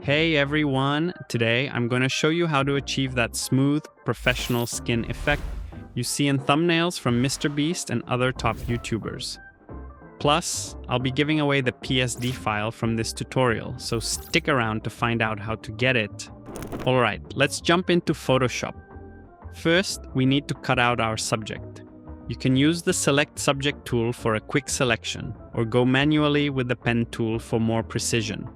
Hey everyone! Today I'm going to show you how to achieve that smooth, professional skin effect you see in thumbnails from MrBeast and other top YouTubers. Plus, I'll be giving away the PSD file from this tutorial, so stick around to find out how to get it. Alright, let's jump into Photoshop. First, we need to cut out our subject. You can use the Select Subject tool for a quick selection, or go manually with the pen tool for more precision.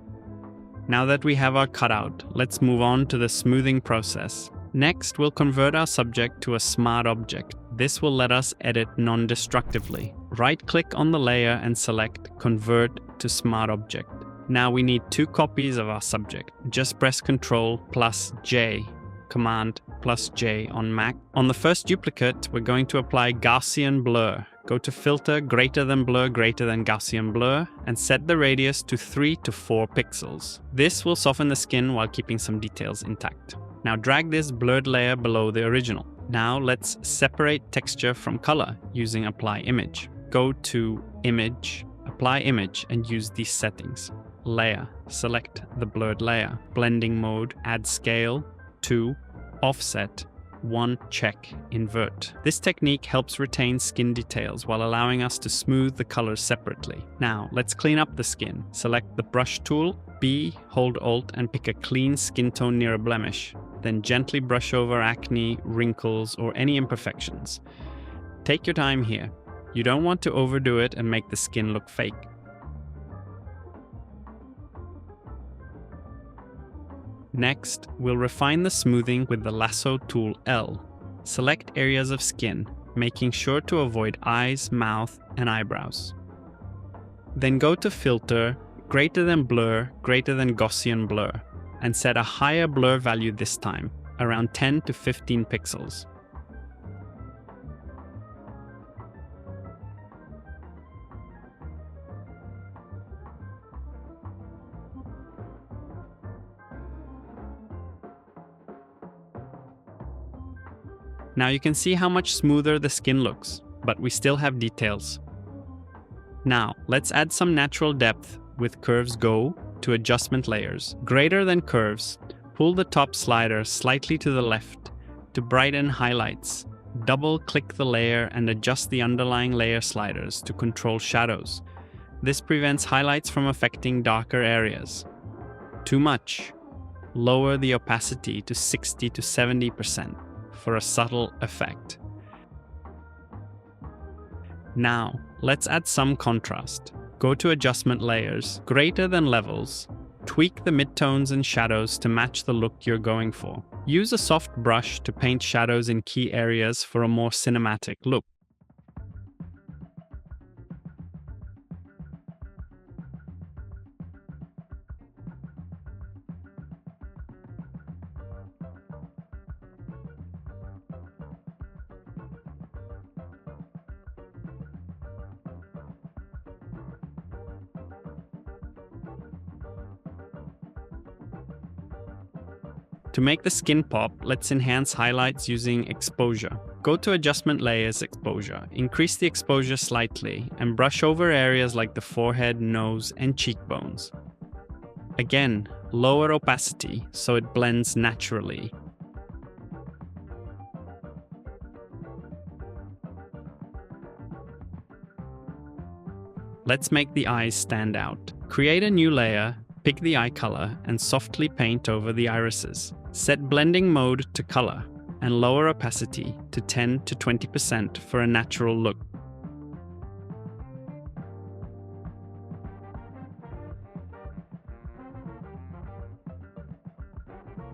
Now that we have our cutout, let's move on to the smoothing process. Next, we'll convert our subject to a smart object. This will let us edit non-destructively. Right-click on the layer and select Convert to Smart Object. Now we need 2 copies of our subject. Just press Ctrl+J, Command +J on Mac. On the first duplicate, we're going to apply Gaussian blur. Go to Filter, Greater than Blur, Greater than Gaussian Blur, and set the radius to 3 to 4 pixels. This will soften the skin while keeping some details intact. Now drag this blurred layer below the original. Now let's separate texture from color using Apply Image. Go to Image, Apply Image, and use these settings. Layer, select the blurred layer. Blending mode, add scale, 2, offset, 1, check, invert. This technique helps retain skin details while allowing us to smooth the colors separately. Now, let's clean up the skin. Select the brush tool, B, hold Alt, and pick a clean skin tone near a blemish. Then gently brush over acne, wrinkles, or any imperfections. Take your time here. You don't want to overdo it and make the skin look fake. Next, we'll refine the smoothing with the lasso tool L. Select areas of skin, making sure to avoid eyes, mouth, and eyebrows. Then go to Filter, Greater than Blur, Greater than Gaussian Blur, and set a higher blur value this time, around 10 to 15 pixels. Now you can see how much smoother the skin looks, but we still have details. Now, let's add some natural depth with Curves Go to Adjustment Layers. Greater than Curves, pull the top slider slightly to the left to brighten highlights. Double-click the layer and adjust the underlying layer sliders to control shadows. This prevents highlights from affecting darker areas. Too much. Lower the opacity to 60 to 70%. For a subtle effect. Now, let's add some contrast. Go to Adjustment Layers, Greater than Levels, tweak the midtones and shadows to match the look you're going for. Use a soft brush to paint shadows in key areas for a more cinematic look. To make the skin pop, let's enhance highlights using Exposure. Go to Adjustment Layers, Exposure. Increase the exposure slightly and brush over areas like the forehead, nose, and cheekbones. Again, lower opacity so it blends naturally. Let's make the eyes stand out. Create a new layer, pick the eye color, and softly paint over the irises. Set blending mode to color and lower opacity to 10 to 20% for a natural look.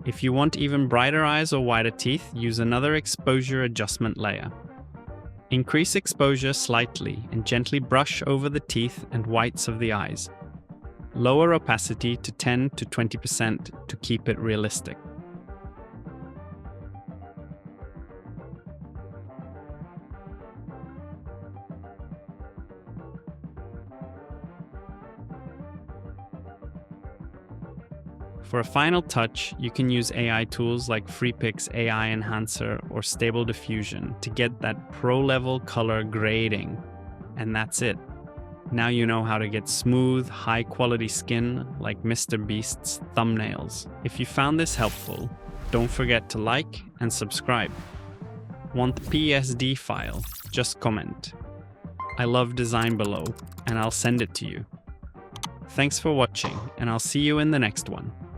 If you want even brighter eyes or wider teeth, use another exposure adjustment layer. Increase exposure slightly and gently brush over the teeth and whites of the eyes. Lower opacity to 10 to 20% to keep it realistic. For a final touch, you can use AI tools like FreePix AI Enhancer or Stable Diffusion to get that pro-level color grading. And that's it. Now you know how to get smooth, high-quality skin like Mr. Beast's thumbnails. If you found this helpful, don't forget to like and subscribe. Want the PSD file? Just comment. I love design below, and I'll send it to you. Thanks for watching, and I'll see you in the next one.